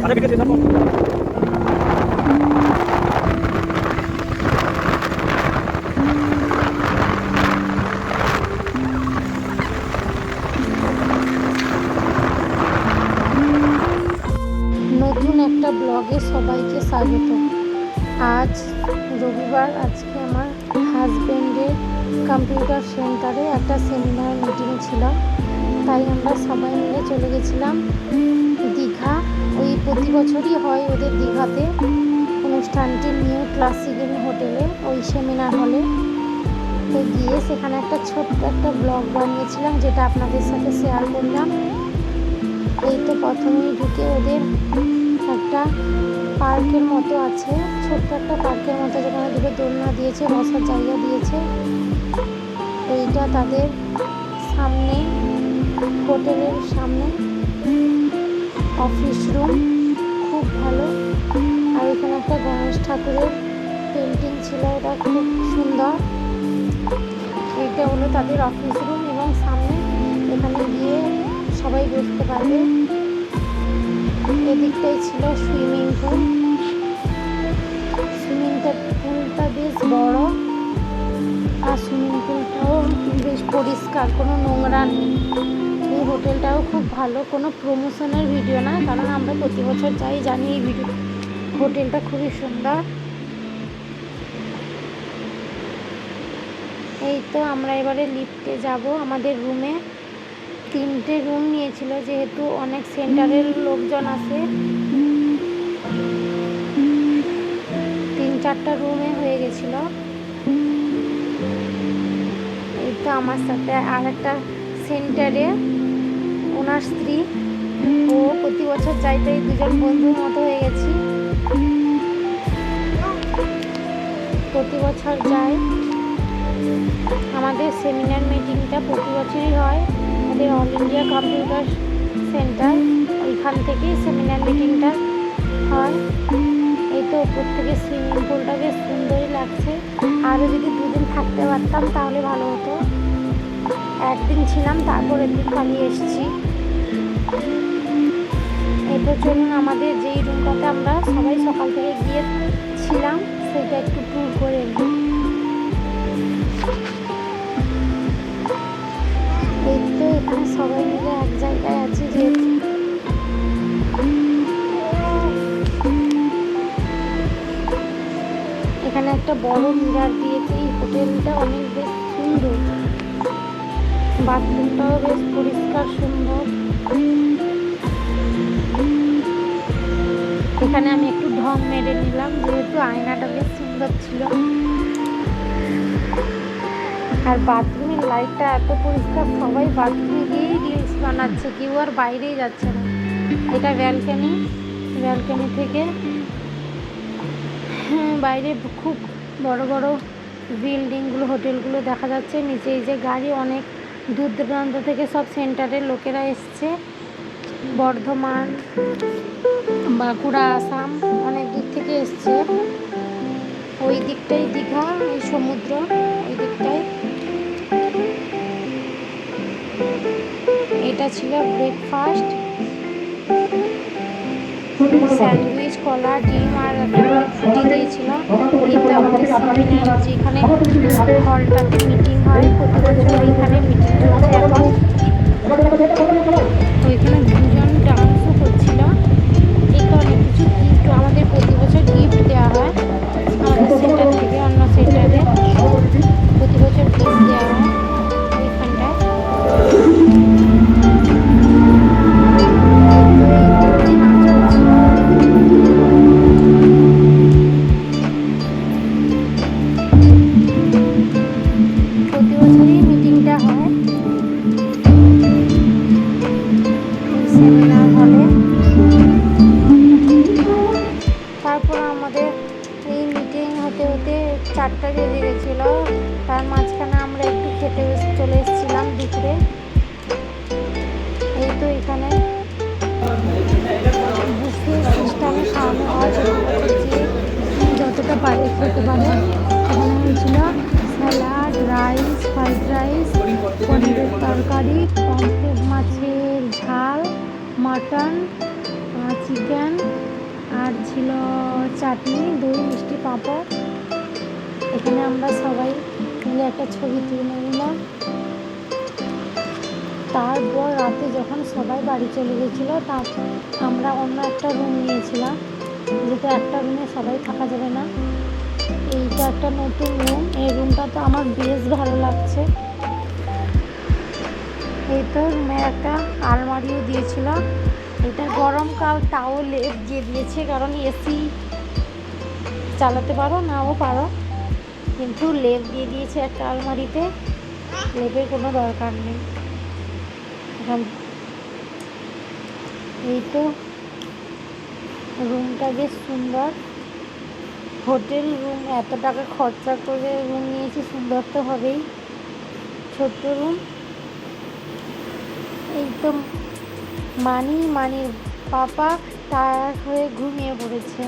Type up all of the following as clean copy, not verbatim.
নতুন একটা ব্লগে সবাইকে স্বাগত। আজ রবিবার, আজকে আমার হাজব্যান্ডের কম্পিউটার সেন্টারে একটা সেমিনার মিটিং ছিল, তাই আমরা সবাই মিলে চলে গেছিলাম দীঘা। ওই প্রতি বছরই হয় ওদের দীঘাতে অনুষ্ঠানটি, নিউ ক্লাসিক হোটেলে, ওই সেমিনার হলে। তো গিয়ে সেখানে একটা ছোট্ট একটা ব্লগ বানিয়েছিলাম, যেটা আপনাদের সাথে শেয়ার করলাম। এই তো প্রথমেই ঢুকে ওদের একটা পার্কের মতো আছে, ছোট্ট একটা পার্কের মতো, যেখানে দুটো দোলনা দিয়েছে, বসার জায়গা দিয়েছে। এইটা তাদের সামনে, হোটেলের সামনে অফিস রুম, খুব ভালো। আর এখানে একটা গণেশ ঠাকুরের পেন্টিং ছিল, এটা খুব সুন্দর। এইটা হলো তাদের অফিস রুম, এবং সামনে এখানে গিয়ে সবাই বসতে পারবে। এদিকটাই ছিল সুইমিং পুল। পুলটা বেশ বড়, আর সুইমিং পুলটাও বেশ পরিষ্কার, কোনো নোংরা নেই। এই হোটেলটাও খুব ভালো, কোনো প্রমোশনের ভিডিও না, কারণ আমরা প্রতি বছর যাই, জানি এই হোটেলটা খুবই সুন্দর। এই তো আমরা এবারে লিফটে যাব আমাদের রুমে। 3টে রুম নিয়েছিল, যেহেতু অনেক সেন্টারের লোকজন আসে। 3-4টা রুমে হয়ে গেছিল। এই তো আমার সাথে আর একটা সেন্টারে ওনার স্ত্রী, ও প্রতি বছর যাই, তাই দুজন বন্ধুর মতো হয়ে গেছি। প্রতি বছর যাই। আমাদের সেমিনার মিটিংটা প্রতি বছরই হয়, আমাদের অল ইন্ডিয়া কম্পিউটার সেন্টার, ওইখান থেকেই সেমিনার মিটিংটা হয়। এই তো ওপর থেকে সুইমিং পুলটা বেশ সুন্দরই লাগছে। আরও যদি 2 দিন থাকতে পারতাম তাহলে ভালো হতো। একদিন ছিলাম, তারপরের দিন পালিয়ে এসেছি। এই তো চলুন আমাদের যেই রুমটাতে আমরা সবাই সকাল থেকে গিয়েছিলাম, সেইটা একটু ট্যুর করে নিই। এই তো এখানে সবাই মিলে এক জায়গায় আছি, যেহেতু এখানে একটা বড় মিরার দিয়েছে। এই হোটেলটা অনেক বেশ সুন্দর, বাথরুমটাও বেশ পরিষ্কার সুন্দর। এখানে আমি একটু ঢং মেরে নিলাম, যেহেতু আয়নাটা বেশ সুন্দর ছিল। আর বাথরুমের লাইটটা এত পরিষ্কার, সবাই বাথরুমে গিয়েই রিলস বানাচ্ছে, কেউ আর বাইরেই যাচ্ছে না। এটা ব্যালকনি, ব্যালকনি থেকে বাইরে খুব বড় বড় বিল্ডিংগুলো, হোটেলগুলো দেখা যাচ্ছে। নিচে এই যে গাড়ি, অনেক দূর দূরান্ত থেকে সব সেন্টারের লোকেরা এসছে, বর্ধমান, বাঁকুড়া, আসাম, অনেক দূর থেকে এসছে। ওই দিকটাই দীঘা, এই সমুদ্র, ওই দিকটায়। এটা ছিল ব্রেকফাস্ট, স্যান্ডউইচ, কলা, ডিম আর ফুটি দিয়েছিল। এটা আমাদের সেমিনার, যেখানে হলটাতে মিটিং হয় প্রতি বছর, এইখানে মিটিং চলছে এখন। ওইখানে 2জন ডান্সও করছিল। এটা অনেক কিছু গিফট, আমাদের প্রতি বছর গিফট দেওয়া হয় আমাদের সেন্টার থেকে অন্য সেন্টারে, প্রতি বছর গিফট দেওয়া হয় ওইখানটায়। প্রতি বছরই মিটিংটা হয় সেমিনার হলে। তারপর আমাদের এই মিটিং হতে হতে 4টা বেজে গেছিলো। তার মাঝখানে আমরা একটু খেতে চলে এসেছিলাম দুপুরে। এই তো এখানে বুফে সিস্টেমে খাওয়ানো হয়, যতটা পারে খেতে পারে। এখানে হয়েছিল স্যালাড, রাইস, ফ্রাইড রাইস, পনিরের তরকারি, পমফ্রেট মাছের ঝাল, মাটন, চিকেন, আর ছিল চাটনি, দই, মিষ্টি, পাঁপড়। এখানে আমরা সবাই মিলে একটা ছবি তুলে নিলাম। তারপর রাতে যখন সবাই বাড়ি চলে গেছিলো, আমরা অন্য একটা রুম নিয়েছিলাম, যেহেতু একটা রুমে সবাই থাকা যাবে না। এইটা একটা নতুন রুম, এই রুমটা তো আমার বেশ ভালো লাগছে। এই তো রুমে একটা আলমারিও দিয়েছিল। এটা গরমকাল, তাও লেপ দিয়ে দিয়েছে, কারণ এসি চালাতে পারো নাও পারো, কিন্তু লেপ দিয়ে দিয়েছে একটা আলমারিতে। লেপের কোনো দরকার নেই। এই তো রুমটা বেশ সুন্দর। হোটেল রুম, এত টাকা খরচা করে রুম নিয়েছি, সুন্দর তো হবেই। ছোট্ট রুম। এই তো মানির পাপা টায়ার্ড হয়ে ঘুমিয়ে পড়েছে।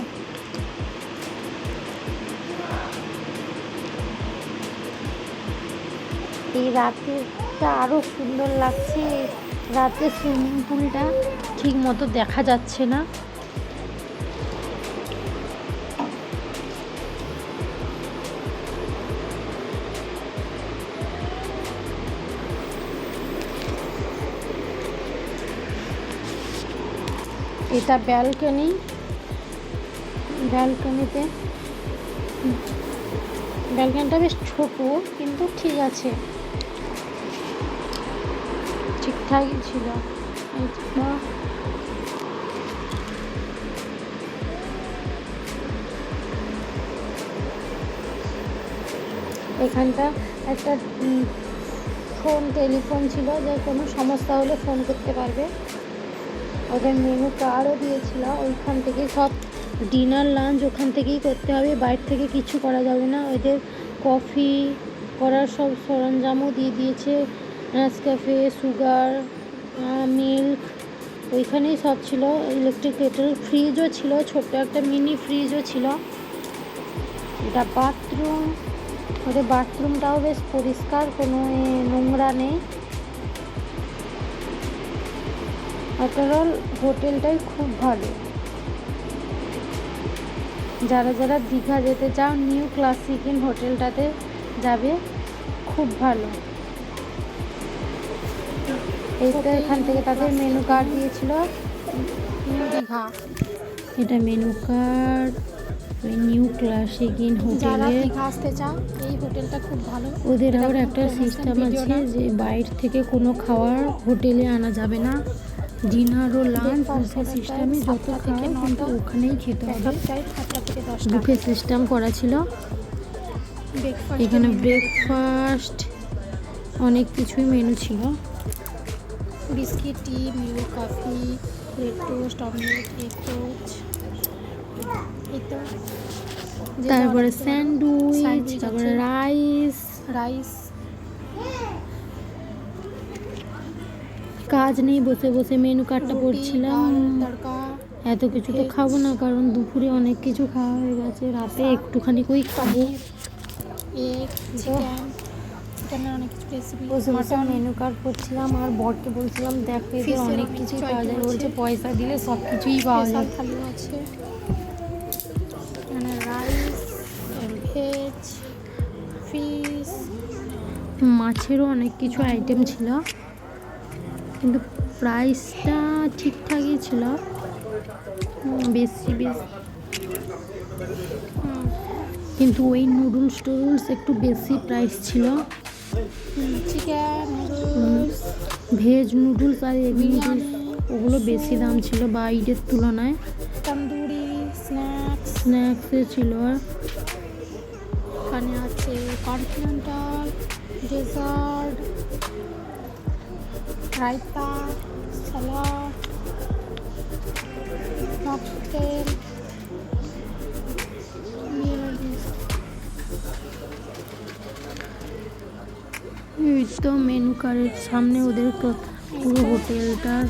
এই রাতেটা আরো সুন্দর লাগছে। রাতে সুইমিং পুলটা ঠিক মতো দেখা যাচ্ছে না। এটা ব্যালকনিটা বেশ ছোট, কিন্তু ঠিক আছে, ঠিকঠাকই ছিল। এখানটা একটা টেলিফোন ছিল, যে কোনো সমস্যা হলে ফোন করতে পারবে। ওদের মেনু কার্ডও দিয়েছিল। ওইখান থেকে সব ডিনার লাঞ্চ ওখান থেকেই করতে হবে, বাইরে থেকে কিছু করা যাবে না। ওদের কফি করার সব সরঞ্জামও দিয়ে দিয়েছে, নেসক্যাফে, সুগার, মিল্ক, ওইখানেই সব ছিল। ইলেকট্রিক কেটল, ফ্রিজও ছিল, ছোট্ট একটা মিনি ফ্রিজও ছিল। এটা বাথরুম। ওদের বাথরুমটাও বেশ পরিষ্কার, কোনো নোংরা নেই। ওভারঅল হোটেলটাই খুব ভালো। যারা যারা দীঘা যেতে চাও, নিউ ক্লাসিক ইন হোটেলটাতে যাবে, খুব ভালো। এইটা এখান থেকে তাদের মেনু কার্ড দিয়েছিল। দীঘা, এটা menu card. New classic in হোটেলে দীঘা আসতে চাও, এই হোটেলটা খুব ভালো। ওদের আবার একটা সিস্টেম আছে যে বাইরে থেকে কোনো খাবার হোটেলে আনা যাবে না। ডিনার ও লাঞ্চ বুফে সিস্টেমে, যত খাওয়া কিন্তু ওখানেই খেতে হবে। বুফে সিস্টেম করা ছিল। এখানে ব্রেকফাস্ট অনেক কিছুই মেনু ছিল। Biscuit, tea, milk, coffee, bread toast, omelette, egg toast, তারপরে স্যান্ডউইচ, তারপরে রাইস। কাজ নেই, বসে বসে মেনু কার্ডটা পড়ছিলাম। এত কিছু তো খাবো না, কারণ দুপুরে অনেক কিছু খাওয়া হয়ে গেছে। রাতে একটুখানি কই খাবো। বসে বসে মেনু কার্ড পড়ছিলাম, আর বরকে বলছিলাম দেখো এদের অনেক কিছু পাওয়া যায়। বলছে পয়সা দিলে সব কিছুই পাওয়া যায়। রাইস, ভেজ, ফিশ, মাছেরও অনেক কিছু আইটেম ছিল, কিন্তু প্রাইসটা ঠিকঠাকই ছিল। বেশি কিন্তু ওই নুডলস একটু বেশি প্রাইস ছিল। চিকেন নুডলস, ভেজ নুডলস আর এগ নুডলস, ওগুলো বেশি দাম ছিল বাইরের তুলনায়। তন্দুরি, স্ন্যাক্সে ছিল। এখানে আছে continental, dessert, raita, salad, cocktail. এই তো মেনু কার্ডের সামনে ওদের পুরো হোটেলটার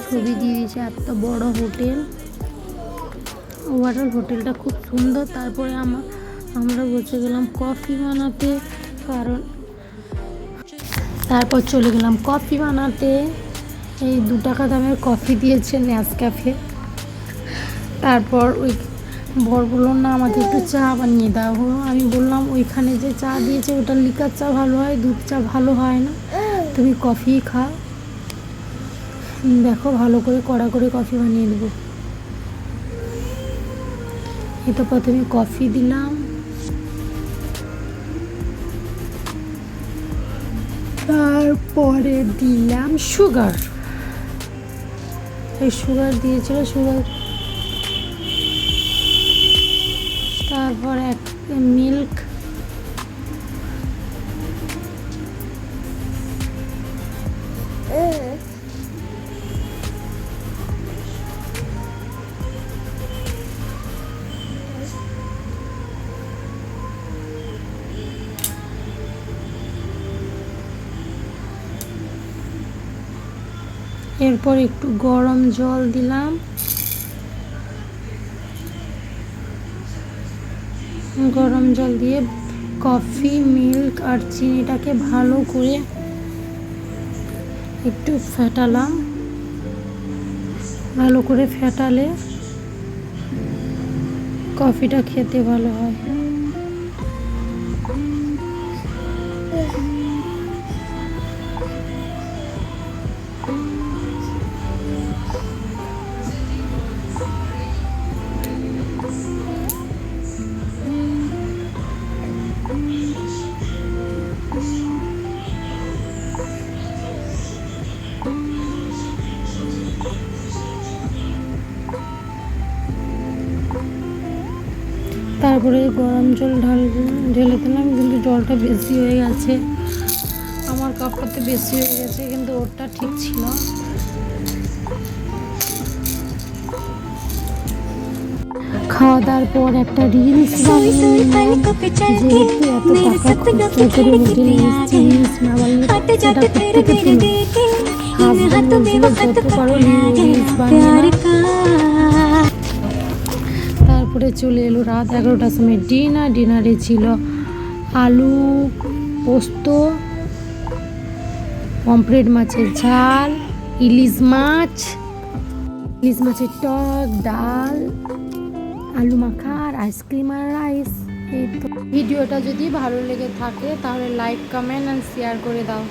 ছবি দিয়ে দিয়েছে। এত বড় হোটেল, ওভারঅল হোটেলটা খুব সুন্দর। তারপরে আমরা বসে গেলাম কফি বানাতে, কারণ তারপর চলে গেলাম কফি বানাতে। এই 2 টাকা দামের কফি দিয়েছে নেসক্যাফে। তারপর ওই বর বলল না আমাকে একটু চা বানিয়ে দাও। আমি বললাম ওইখানে যে চা দিয়েছে ওটা লিকার চা ভালো হয়, দুধ চা ভালো হয় না, তুমি কফি খাও। দেখো ভালো করে কড়া করে কফি বানিয়ে দেবো। এটা প্রথমে কফি দিলাম, তারপরে দিলাম সুগার। এই সুগার দিয়েছিল, সুগার, তারপর এক মিল্ক, এরপর একটু গরম জল দিলাম। গরম জল দিয়ে কফি, মিল্ক আর চিনিটাকে ভালো করে একটু ফেটালাম। ভালো করে ফেটালে কফিটা খেতে ভালো হয়। তারপরে গরম জল ঢেলে দিলাম, কিন্তু জলটা বেশি হয়ে গেছে, আমার কাপটাতে বেশি হয়ে গেছে, কিন্তু ওরটা ঠিক ছিল। খাওয়া দাওয়ার পর একটা রিলস বানিয়ে নিলাম, যেহেতু এত টাকা খরচা করে হোটেলে এসেছি, রিলস না বানিয়ে এটা কোথেকে তুলব। হাজব্যান্ড বলছিল যত পারো রিলস বানিয়ে না। তারপরে চলে এলো রাত 11টার সময় ডিনারে ছিল আলু পোস্ত, পমফ্রেট মাছের ঝাল, ইলিশ মাছের টক, ডাল, আলু মাখা আর আইসক্রিম আর রাইস। এই তো ভিডিওটা যদি ভালো লেগে থাকে তাহলে লাইক, কমেন্ট আর শেয়ার করে দাও।